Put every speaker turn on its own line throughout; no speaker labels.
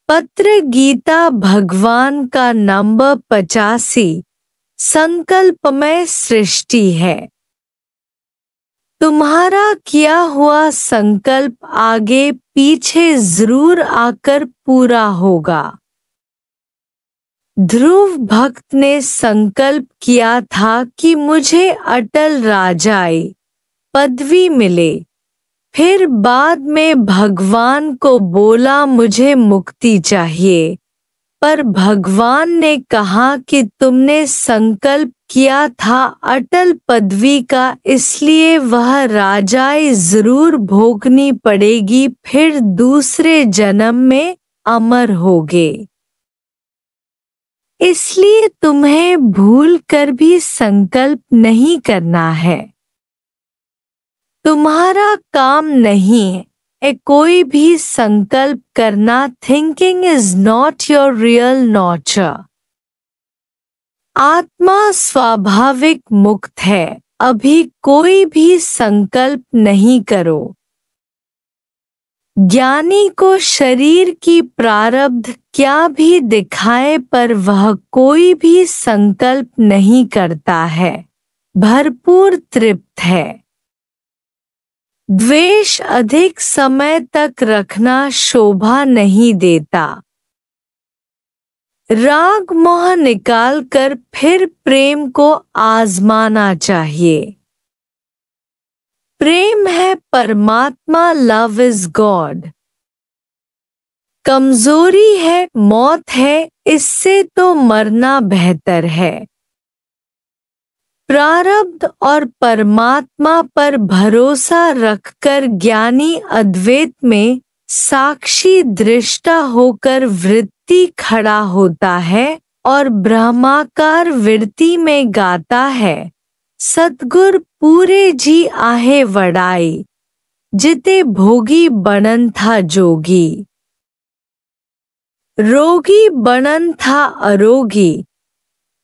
पत्र गीता भगवान का नंबर 85 संकल्पमय सृष्टि है। तुम्हारा किया हुआ संकल्प आगे पीछे जरूर आकर पूरा होगा। ध्रुव भक्त ने संकल्प किया था कि मुझे अटल राजाई पदवी मिले, फिर बाद में भगवान को बोला मुझे मुक्ति चाहिए, पर भगवान ने कहा कि तुमने संकल्प किया था अटल पदवी का, इसलिए वह राजाई जरूर भोगनी पड़ेगी, फिर दूसरे जन्म में अमर होगे। इसलिए तुम्हें भूल कर भी संकल्प नहीं करना है। तुम्हारा काम नहीं है कोई भी संकल्प करना। Thinking is not your real nature. आत्मा स्वाभाविक मुक्त है, अभी कोई भी संकल्प नहीं करो। ज्ञानी को शरीर की प्रारब्ध क्या भी दिखाए पर वह कोई भी संकल्प नहीं करता है, भरपूर तृप्त है। द्वेष अधिक समय तक रखना शोभा नहीं देता। राग मोह निकाल कर फिर प्रेम को आजमाना चाहिए। प्रेम है परमात्मा, लव इज गॉड। कमजोरी है, मौत है, इससे तो मरना बेहतर है। प्रारब्ध और परमात्मा पर भरोसा रखकर ज्ञानी अद्वैत में साक्षी दृष्टा होकर वृत्ति खड़ा होता है और ब्रह्माकार वृत्ति में गाता है, सतगुर पूरे जी आहे वड़ाई, जिते भोगी बनन था जोगी। रोगी बनन था अरोगी,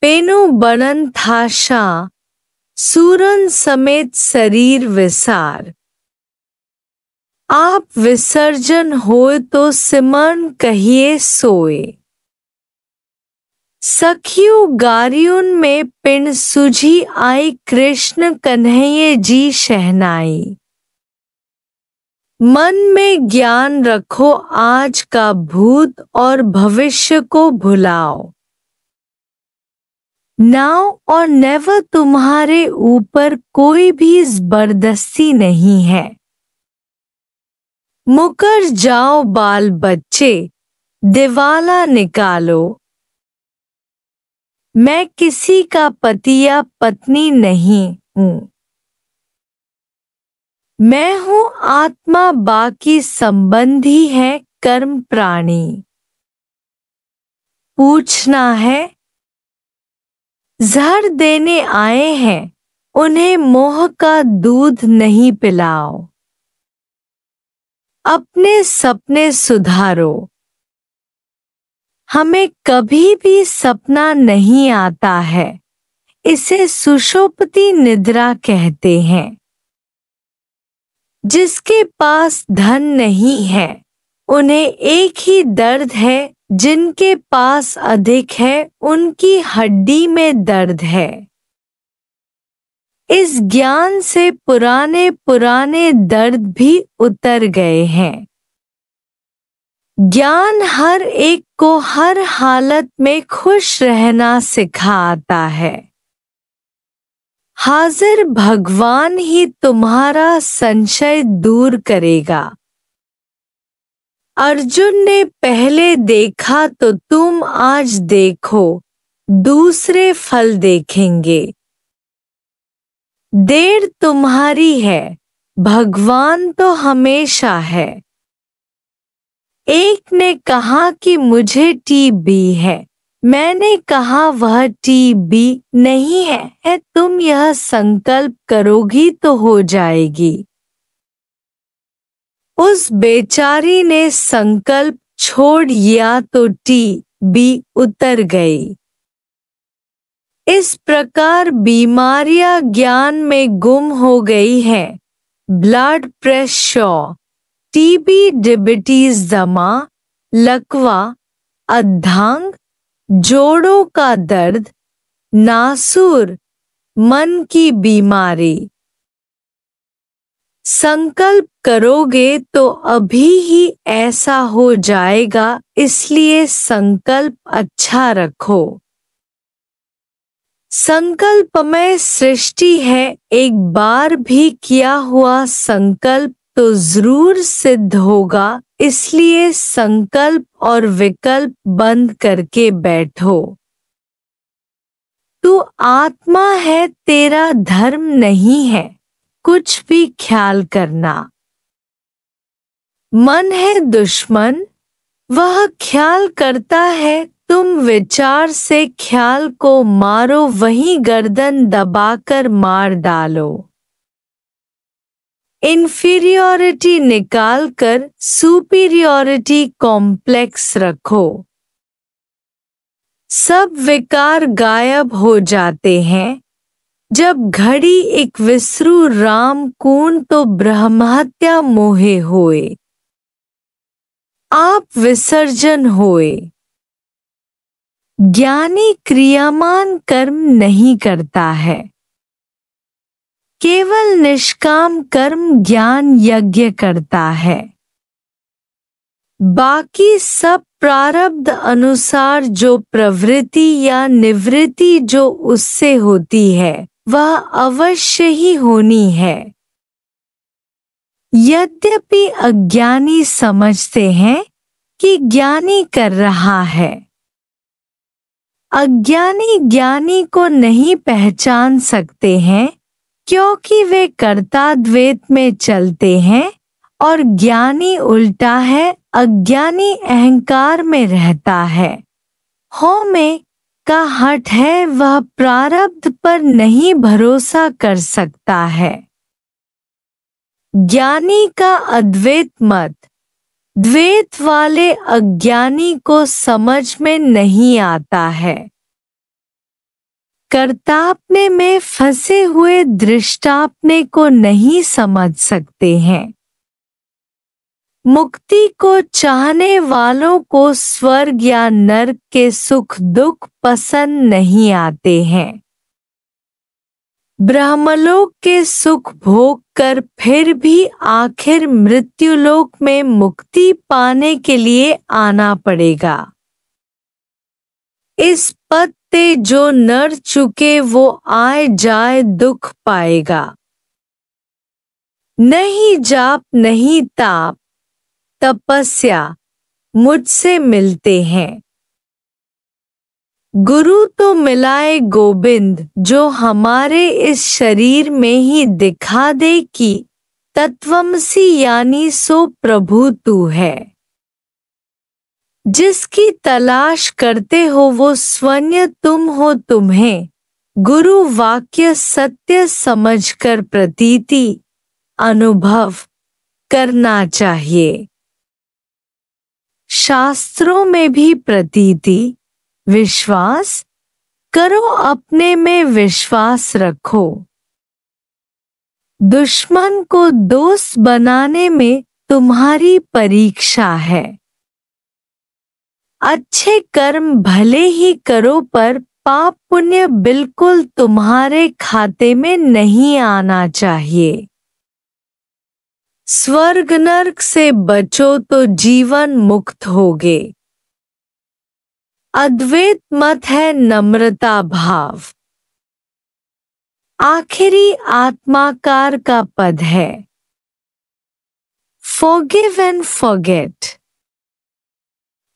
पेनु बनन था शां, सूरन समेत शरीर विसार। आप विसर्जन होए तो सिमरन कहिए सोए। सखियों गारियुन में पिंड सुझी आई, कृष्ण कन्हैये जी शहनाई। मन में ज्ञान रखो, आज का भूत और भविष्य को भुलाओ। नाउ और नेवर तुम्हारे ऊपर कोई भी जबरदस्ती नहीं है। मुकर जाओ बाल बच्चे, दिवाला निकालो। मैं किसी का पति या पत्नी नहीं हूँ। मैं हूँ आत्मा, बाकी संबंधी है कर्म प्राणी। पूछना है, जहर देने आए हैं, उन्हें मोह का दूध नहीं पिलाओ। अपने सपने सुधारो। हमें कभी भी सपना नहीं आता है, इसे सुषुप्ति निद्रा कहते हैं। जिसके पास धन नहीं है, उन्हें एक ही दर्द है, जिनके पास अधिक है उनकी हड्डी में दर्द है। इस ज्ञान से पुराने पुराने दर्द भी उतर गए हैं। ज्ञान हर एक को हर हालत में खुश रहना सिखाता है। हाजिर भगवान ही तुम्हारा संशय दूर करेगा। अर्जुन ने पहले देखा तो तुम आज देखो, दूसरे फल देखेंगे। देर तुम्हारी है, भगवान तो हमेशा है। एक ने कहा कि मुझे टीबी है, मैंने कहा वह टीबी नहीं है, तुम यह संकल्प करोगी तो हो जाएगी। उस बेचारी ने संकल्प छोड़ दिया तो टीबी उतर गई। इस प्रकार बीमारियां ज्ञान में गुम हो गई हैं। ब्लड प्रेशर, टीबी, डायबिटीज, दमा, लकवा, अर्धांग, जोड़ों का दर्द, नासूर, मन की बीमारी। संकल्प करोगे तो अभी ही ऐसा हो जाएगा, इसलिए संकल्प अच्छा रखो। संकल्पमय सृष्टि है, एक बार भी किया हुआ संकल्प तो जरूर सिद्ध होगा, इसलिए संकल्प और विकल्प बंद करके बैठो। तू आत्मा है, तेरा धर्म नहीं है कुछ भी ख्याल करना। मन है दुश्मन, वह ख्याल करता है, तुम विचार से ख्याल को मारो, वहीं गर्दन दबाकर मार डालो। इन्फीरियॉरिटी निकालकर सुपीरियॉरिटी कॉम्प्लेक्स रखो। सब विकार गायब हो जाते हैं जब घड़ी एक विसरू राम कून तो ब्रह्महत्या मोहे होए। आप विसर्जन होए। ज्ञानी क्रियामान कर्म नहीं करता है, केवल निष्काम कर्म ज्ञान यज्ञ करता है। बाकी सब प्रारब्ध अनुसार जो प्रवृत्ति या निवृत्ति जो उससे होती है वह अवश्य ही होनी है। यद्यपि अज्ञानी समझते हैं कि ज्ञानी कर रहा है, अज्ञानी ज्ञानी को नहीं पहचान सकते हैं क्योंकि वे कर्ता द्वैत में चलते हैं और ज्ञानी उल्टा है, अज्ञानी अहंकार में रहता है। हो में का हट है, वह प्रारब्ध पर नहीं भरोसा कर सकता है। ज्ञानी का अद्वैत मत द्वैत वाले अज्ञानी को समझ में नहीं आता है। कर्तापने में फंसे हुए दृष्टापने को नहीं समझ सकते हैं। मुक्ति को चाहने वालों को स्वर्ग या नरक के सुख दुख पसंद नहीं आते हैं। ब्रह्मलोक के सुख भोग कर फिर भी आखिर मृत्युलोक में मुक्ति पाने के लिए आना पड़ेगा। इस पद पे जो नर चुके वो आए जाए दुख पाएगा। नहीं जाप नहीं ताप तपस्या मुझसे मिलते हैं। गुरु तो मिलाए गोविंद जो हमारे इस शरीर में ही दिखा दे कि तत्वमसी यानी सो प्रभु तू है। जिसकी तलाश करते हो वो स्वयं तुम हो, तुम्हें गुरु वाक्य सत्य समझकर प्रतीति अनुभव करना चाहिए। शास्त्रों में भी प्रतीति विश्वास करो, अपने में विश्वास रखो। दुश्मन को दोस्त बनाने में तुम्हारी परीक्षा है। अच्छे कर्म भले ही करो पर पाप पुण्य बिल्कुल तुम्हारे खाते में नहीं आना चाहिए। स्वर्ग नरक से बचो तो जीवन मुक्त होगे। अद्वैत मत है नम्रता भाव। आखिरी आत्माकार का पद है। Forgive and forget।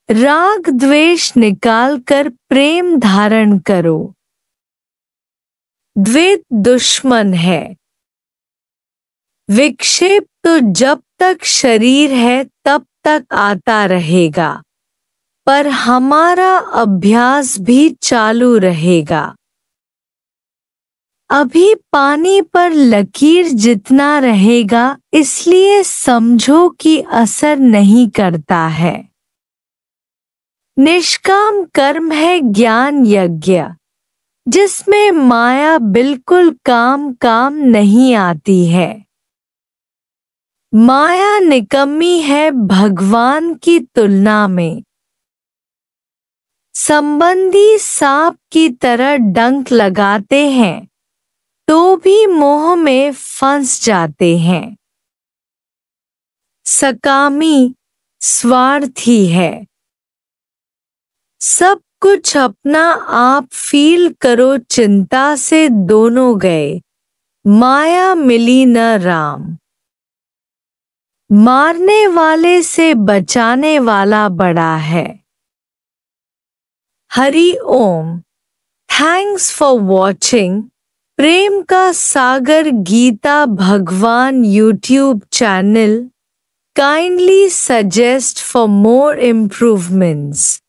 राग द्वेष निकालकर प्रेम धारण करो। द्वैत दुश्मन है। विक्षेप तो जब तक शरीर है तब तक आता रहेगा, पर हमारा अभ्यास भी चालू रहेगा। अभी पानी पर लकीर जितना रहेगा, इसलिए समझो कि असर नहीं करता है। निष्काम कर्म है ज्ञान यज्ञ, जिसमें माया बिल्कुल काम नहीं आती है। माया निकम्मी है भगवान की तुलना में। संबंधी सांप की तरह डंक लगाते हैं तो भी मोह में फंस जाते हैं। सकामी स्वार्थी है। सब कुछ अपना आप फील करो, चिंता से दोनों गए, माया मिली न राम। मारने वाले से बचाने वाला बड़ा है। Hari Om. Thanks for watching. प्रेम का सागर गीता भगवान YouTube channel. Kindly suggest for more improvements.